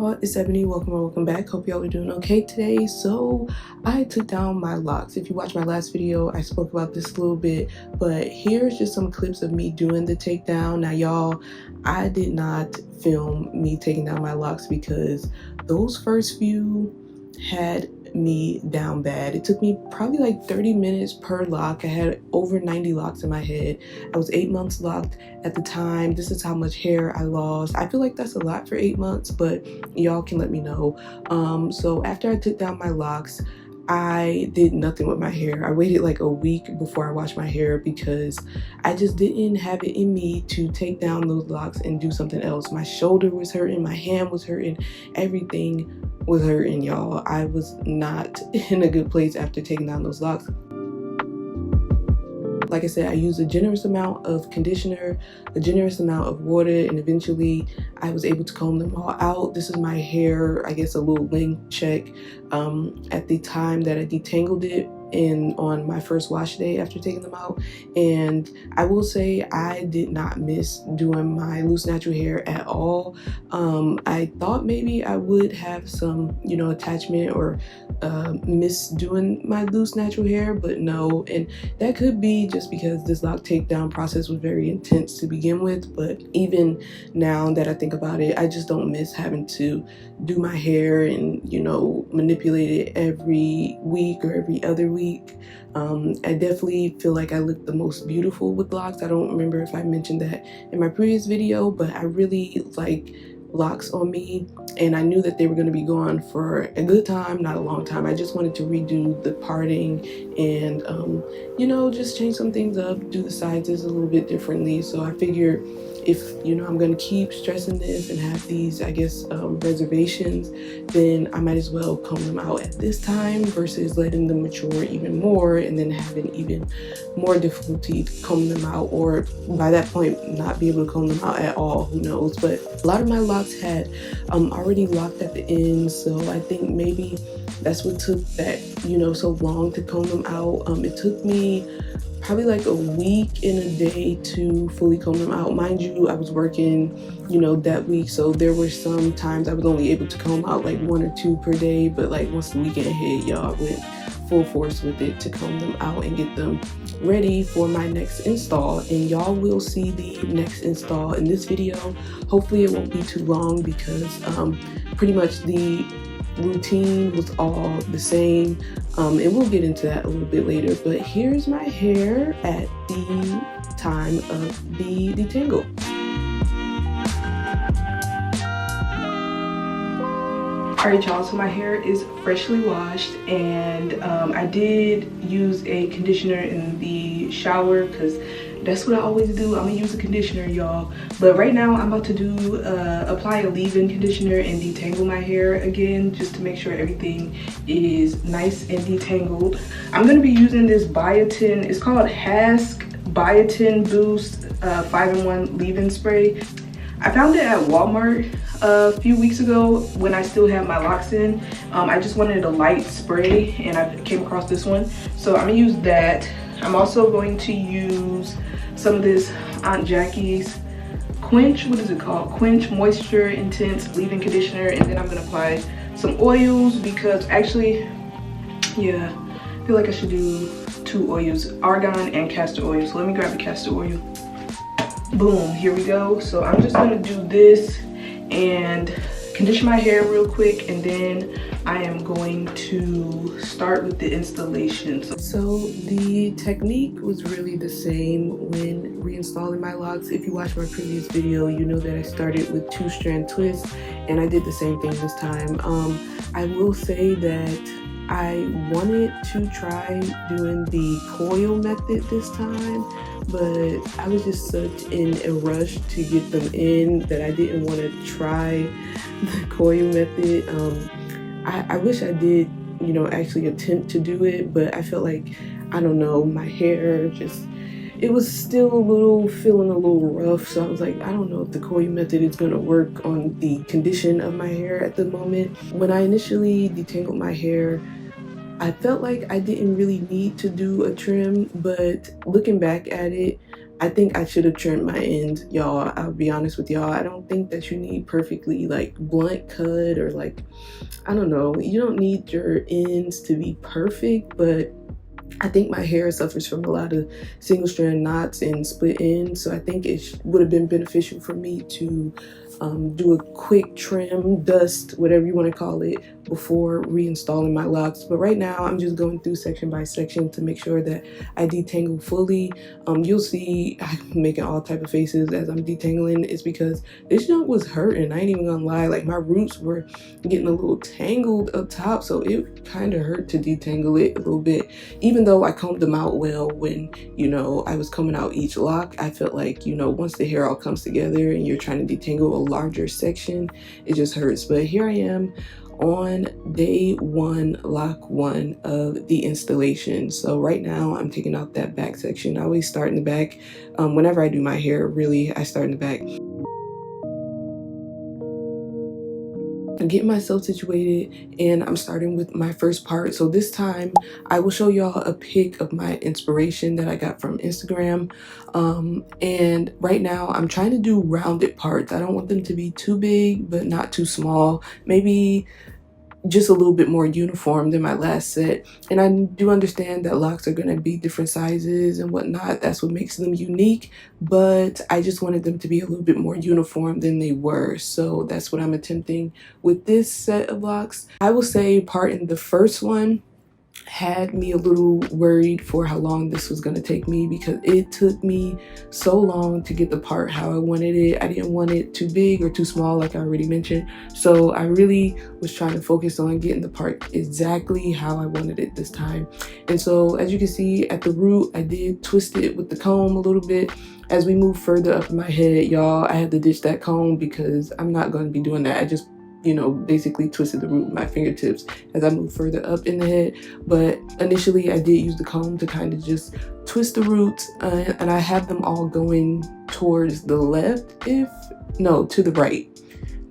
y'all, it's Ebony. Welcome back. Hope y'all are doing okay today. So I took down my locks. If you watched my last video, I spoke about this a little bit, but here's just some clips of me doing the takedown. Now y'all, I did not film me taking down my locks because those first few had me down bad. It took me probably like 30 minutes per lock. I had over 90 locks in my head. I was 8 months locked at the time. This is how much hair I lost. I feel like that's a lot for 8 months, but y'all can let me know. So after I took down my locks, I did nothing with my hair. I waited like a week before I washed my hair because I just didn't have it in me to take down those locks and do something else. My shoulder was hurting, my hand was hurting, everything was hurting, y'all. I was not in a good place after taking down those locks. Like I said, I used a generous amount of conditioner, a generous amount of water, and eventually I was able to comb them all out. This is my hair, I guess a little length check at the time that I detangled it on my first wash day after taking them out. And I will say I did not miss doing my loose natural hair at all. I thought maybe I would have some, attachment or miss doing my loose natural hair, but no. And that could be just because this lock takedown process was very intense to begin with. But even now that I think about it, I just don't miss having to do my hair and manipulate it every week or every other week. I definitely feel like I look the most beautiful with locks. I don't remember if I mentioned that in my previous video, but I really like locks on me, and I knew that they were going to be gone for a good time, not a long time. I just wanted to redo the parting and just change some things up, do the sizes a little bit differently. So I figured if I'm going to keep stressing this and have these, I guess, reservations, then I might as well comb them out at this time versus letting them mature even more and then having even more difficulty combing them out, or by that point not be able to comb them out at all, who knows. But a lot of my locks had already locked at the ends, so I think maybe that's what took that so long to comb them out. It took me probably like a week and a day to fully comb them out. Mind you, I was working that week, so there were some times I was only able to comb out like 1 or 2 per day, but like once the weekend hit, y'all, I went full force with it to comb them out and get them ready for my next install. And y'all will see the next install in this video. Hopefully it won't be too long because pretty much the routine was all the same, and we'll get into that a little bit later. But here's my hair at the time of the detangle. Alright y'all, so my hair is freshly washed, and I did use a conditioner in the shower because that's what I always do. I'm gonna use a conditioner, y'all. But right now I'm about to do apply a leave-in conditioner and detangle my hair again, just to make sure everything is nice and detangled. I'm gonna be using this biotin, it's called Hask Biotin Boost 5-in-1 leave-in spray. I found it at Walmart a few weeks ago when I still had my locks in. I just wanted a light spray and I came across this one, so I'm gonna use that. I'm also going to use some of this Aunt Jackie's Quench, what is it called? Quench Moisture Intense Leave-In Conditioner, and then I'm gonna apply some oils because actually, yeah, I feel like I should do 2 oils, argan and castor oil. So let me grab the castor oil. Boom, here we go. So I'm just gonna do this and condition my hair real quick, and then I am going to start with the installation. So the technique was really the same when reinstalling my locks. If you watched my previous video, you know that I started with 2 strand twists, and I did the same thing this time. I will say that I wanted to try doing the coil method this time, but I was just such in a rush to get them in that I didn't want to try the coil method. I wish I did, actually attempt to do it, but I felt like, I don't know, my hair just, it was still feeling a little rough. So I was like, I don't know if the coil method is going to work on the condition of my hair at the moment. When I initially detangled my hair, I felt like I didn't really need to do a trim, but looking back at it, I think I should have trimmed my ends, y'all. I'll be honest with y'all. I don't think that you need perfectly like blunt cut, or like, I don't know, you don't need your ends to be perfect, but I think my hair suffers from a lot of single strand knots and split ends, so I think it would have been beneficial for me to do a quick trim, dust, whatever you want to call it, before reinstalling my locks. But right now I'm just going through section by section to make sure that I detangle fully. You'll see I'm making all type of faces as I'm detangling. It's because this junk was hurting. I ain't even gonna lie, like my roots were getting a little tangled up top, so it kind of hurt to detangle it a little bit. Even though I combed them out well when, you know, I was combing out each lock, I felt like, you know, once the hair all comes together and you're trying to detangle a larger section, it just hurts. But here I am on day one, lock one of the installation. So right now I'm taking out that back section. I always start in the back. Whenever I do my hair, really, I start in the back. I'm getting myself situated and I'm starting with my first part. So this time I will show y'all a pic of my inspiration that I got from Instagram. And right now I'm trying to do rounded parts. I don't want them to be too big but not too small. Maybe just a little bit more uniform than my last set. And I do understand that locks are going to be different sizes and whatnot. That's what makes them unique, but I just wanted them to be a little bit more uniform than they were. So that's what I'm attempting with this set of locks. I will say part in the first one had me a little worried for how long this was going to take me, because it took me so long to get the part how I wanted it. I didn't want it too big or too small, like I already mentioned. So I really was trying to focus on getting the part exactly how I wanted it this time. And so as you can see at the root, I did twist it with the comb a little bit. As we move further up in my head, y'all, I had to ditch that comb because I'm not going to be doing that. I just, you know, basically twisted the root with my fingertips as I move further up in the head. But initially I did use the comb to kind of just twist the roots, and I have them all going towards the left, to the right.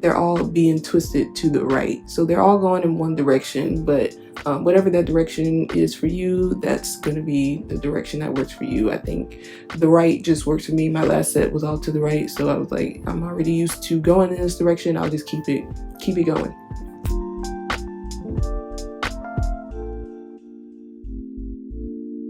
They're all being twisted to the right. So they're all going in one direction, but whatever that direction is for you, that's gonna be the direction that works for you. I think the right just works for me. My last set was all to the right, so I was like, I'm already used to going in this direction. I'll just keep it going.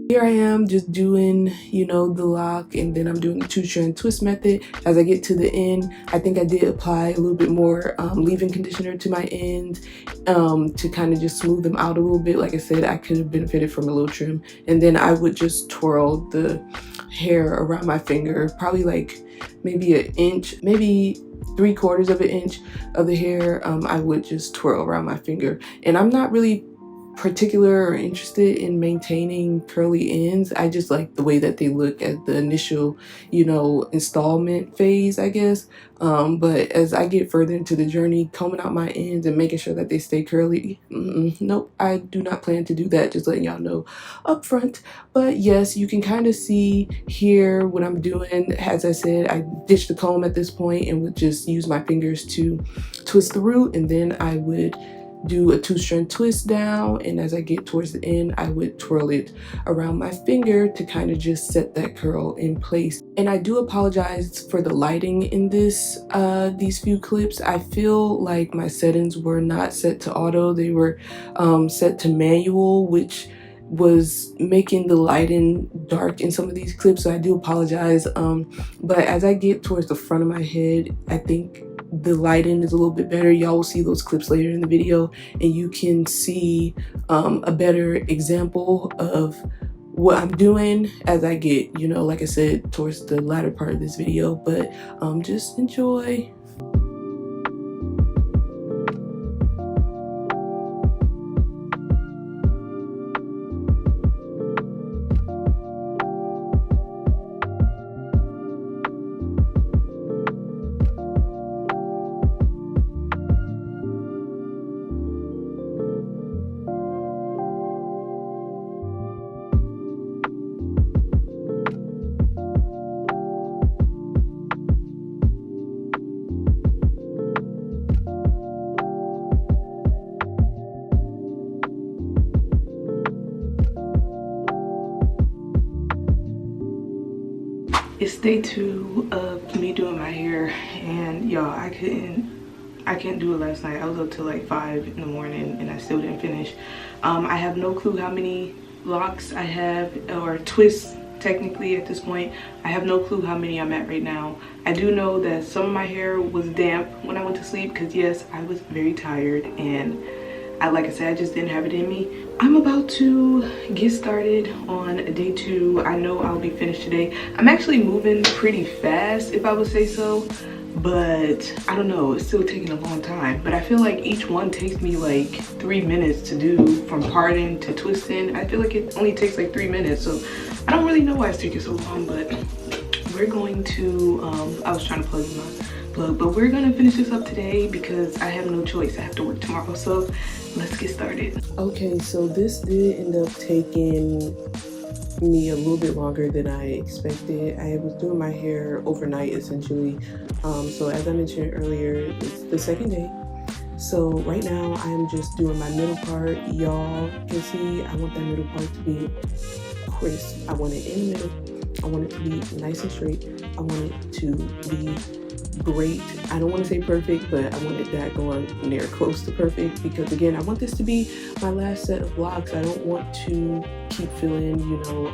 Here I am just doing, you know, the lock, and then I'm doing the 2-strand twist method. As I get to the end, I think I did apply a little bit more leave-in conditioner to my ends to kind of just smooth them out a little bit. Like I said, I could have benefited from a little trim. And then I would just twirl the hair around my finger, probably like maybe an inch, maybe 3/4 of an inch of the hair. I would just twirl around my finger. And I'm not really particular or interested in maintaining curly ends. I just like the way that they look at the initial, you know, installment phase, I guess. But as I get further into the journey, combing out my ends and making sure that they stay curly, nope, I do not plan to do that. Just letting y'all know up front. But yes, you can kind of see here what I'm doing. As I said, I ditched the comb at this point and would just use my fingers to twist the root, and then I would do a 2-strand twist down, and as I get towards the end, I would twirl it around my finger to kind of just set that curl in place. And I do apologize for the lighting in these few clips. I feel like my settings were not set to auto. They were set to manual, which was making the lighting dark in some of these clips, so I do apologize. But as I get towards the front of my head, I think the lighting is a little bit better. Y'all will see those clips later in the video, and you can see a better example of what I'm doing as I get, you know, like I said, towards the latter part of this video. But just enjoy. It's day 2 of me doing my hair, and y'all, I couldn't do it last night. I was up till like 5 in the morning and I still didn't finish. I have no clue how many locks I have, or twists technically at this point. I have no clue how many I'm at right now. I do know that some of my hair was damp when I went to sleep because yes, I was very tired, and like I said, I just didn't have it in me. I'm about to get started on day 2. I know I'll be finished today. I'm actually moving pretty fast, if I would say so, but I don't know, it's still taking a long time. But I feel like each one takes me like 3 minutes to do, from parting to twisting. I feel like it only takes like 3 minutes, so I don't really know why it's taking so long, but we're going to, I was trying to plug in my plug, but we're gonna finish this up today because I have no choice. I have to work tomorrow, so let's get started. Okay, so this did end up taking me a little bit longer than I expected. I was doing my hair overnight essentially. So as I mentioned earlier, it's the second day. So right now I am just doing my middle part. Y'all can see I want that middle part to be crisp. I want it in the middle. I want it to be nice and straight. I want it to be great. I don't want to say perfect, but I wanted that going near close to perfect because again, I want this to be my last set of vlogs. I don't want to keep feeling, you know,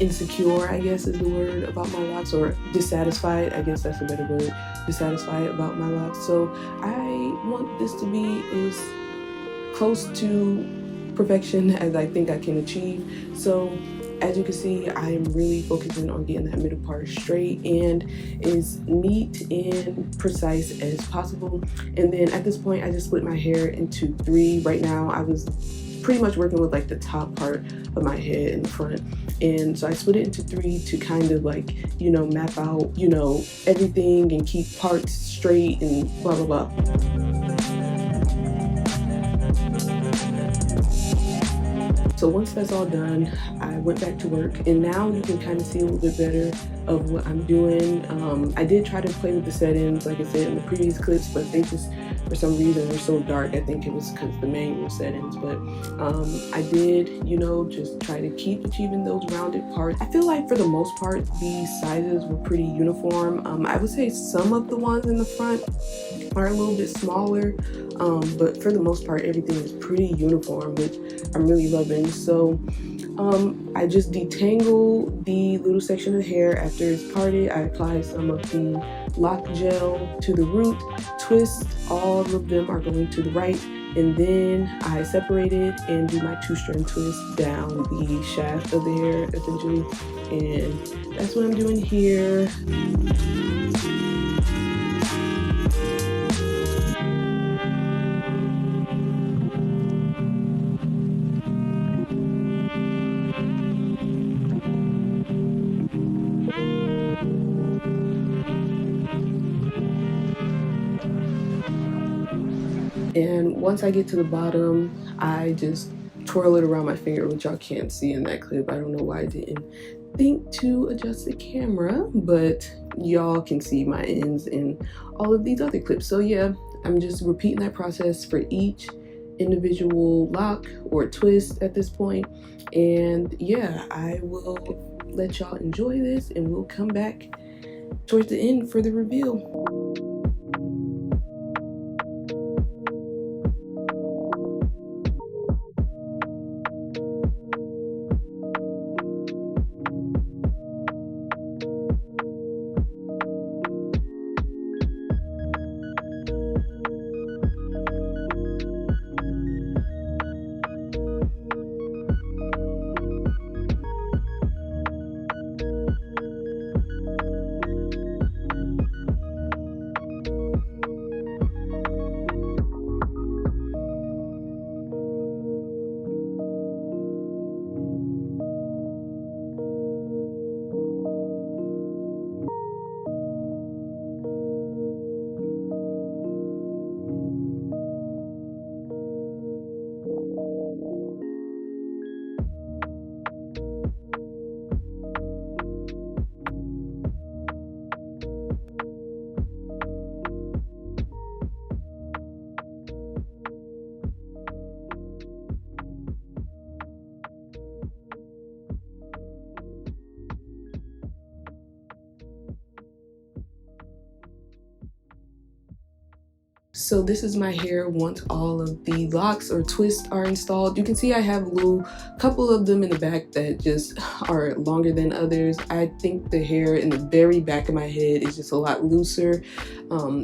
insecure, I guess is the word, about my locks, or dissatisfied, I guess that's a better word, dissatisfied about my locks. So I want this to be as close to perfection as I think I can achieve. So as you can see, I am really focusing on getting that middle part straight and as neat and precise as possible. And then at this point, I just split my hair into 3. Right now, I was pretty much working with like the top part of my head in the front. And so I split it into 3 to kind of like, you know, map out, you know, everything and keep parts straight and blah, blah, blah. So once that's all done, I went back to work, and now you can kind of see a little bit better of what I'm doing. I did try to play with the settings, like I said in the previous clips, but they just, for some reason, were so dark. I think it was because the manual settings, but I did, you know, just try to keep achieving those rounded parts. I feel like for the most part, these sizes were pretty uniform. I would say some of the ones in the front are a little bit smaller, but for the most part, everything is pretty uniform, which I'm really loving. So I just detangle the little section of hair after it's parted. I apply some of the lock gel to the root, twist, all of them are going to the right, and then I separate it and do my 2-strand twist down the shaft of the hair essentially, and that's what I'm doing here. And once I get to the bottom, I just twirl it around my finger, which y'all can't see in that clip. I don't know why I didn't think to adjust the camera, but y'all can see my ends in all of these other clips. So yeah, I'm just repeating that process for each individual lock or twist at this point. And yeah, I will let y'all enjoy this, and we'll come back towards the end for the reveal. So this is my hair once all of the locks or twists are installed. You can see I have a little couple of them in the back that just are longer than others. I think the hair in the very back of my head is just a lot looser.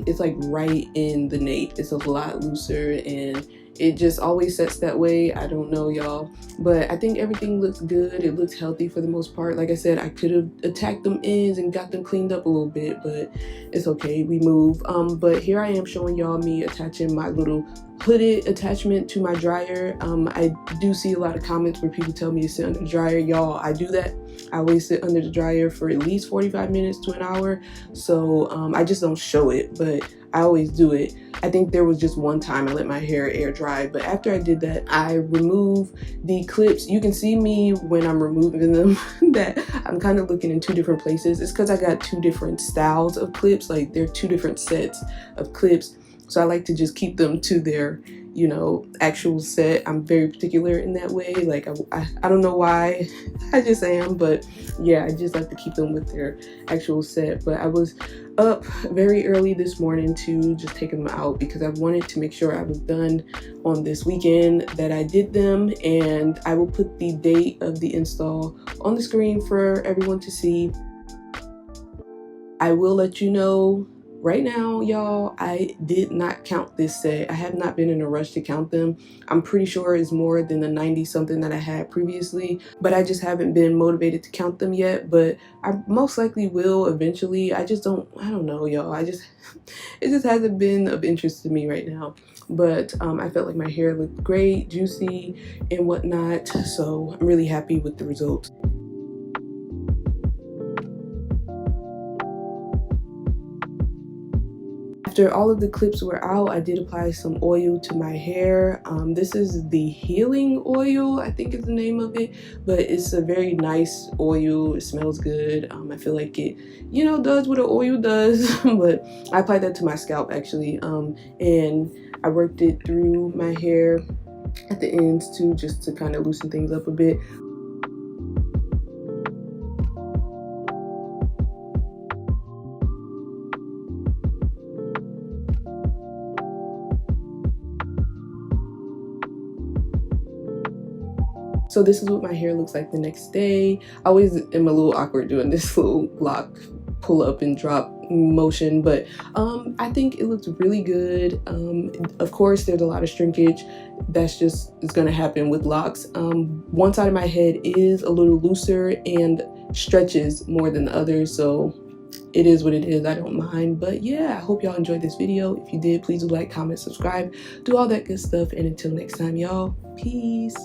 It's like right in the nape. It's a lot looser and it just always sets that way. I don't know, y'all, but I think everything looks good. It looks healthy for the most part. Like I said, I could have attacked them ends and got them cleaned up a little bit, but it's okay, we move. But here I am showing y'all me attaching my little hooded attachment to my dryer. I do see a lot of comments where people tell me to sit under the dryer. Y'all, I do that. I always sit under the dryer for at least 45 minutes to an hour. So I just don't show it, but I always do it. I think there was just one time I let my hair air dry, but after I did that, I remove the clips. You can see me when I'm removing them that I'm kind of looking in two different places. It's because I got two different styles of clips, like they're two different sets of clips. So I like to just keep them to their, you know, actual set. I'm very particular in that way. Like I don't know why, I just am, but yeah, I just like to keep them with their actual set. But I was up very early this morning to just take them out because I wanted to make sure I was done on this weekend that I did them, and I will put the date of the install on the screen for everyone to see. I will let you know right now, y'all, I did not count this set. I have not been in a rush to count them. I'm pretty sure it's more than the 90 something that I had previously, but I just haven't been motivated to count them yet, but I most likely will eventually. I don't know, y'all. it just hasn't been of interest to me right now. But I felt like my hair looked great, juicy and whatnot, so I'm really happy with the results. After all of the clips were out, I did apply some oil to my hair. This is the healing oil, I think is the name of it, but it's a very nice oil. It smells good. I feel like it, you know, does what an oil does, but I applied that to my scalp actually, and I worked it through my hair at the ends too, just to kind of loosen things up a bit. So this is what my hair looks like the next day. I always am a little awkward doing this little lock pull up and drop motion, but I think it looks really good. Of course, there's a lot of shrinkage. That's just is gonna happen with locks. One side of my head is a little looser and stretches more than the other, so it is what it is. I don't mind. But yeah, I hope y'all enjoyed this video. If you did, please do like, comment, subscribe, do all that good stuff, and until next time, y'all, peace.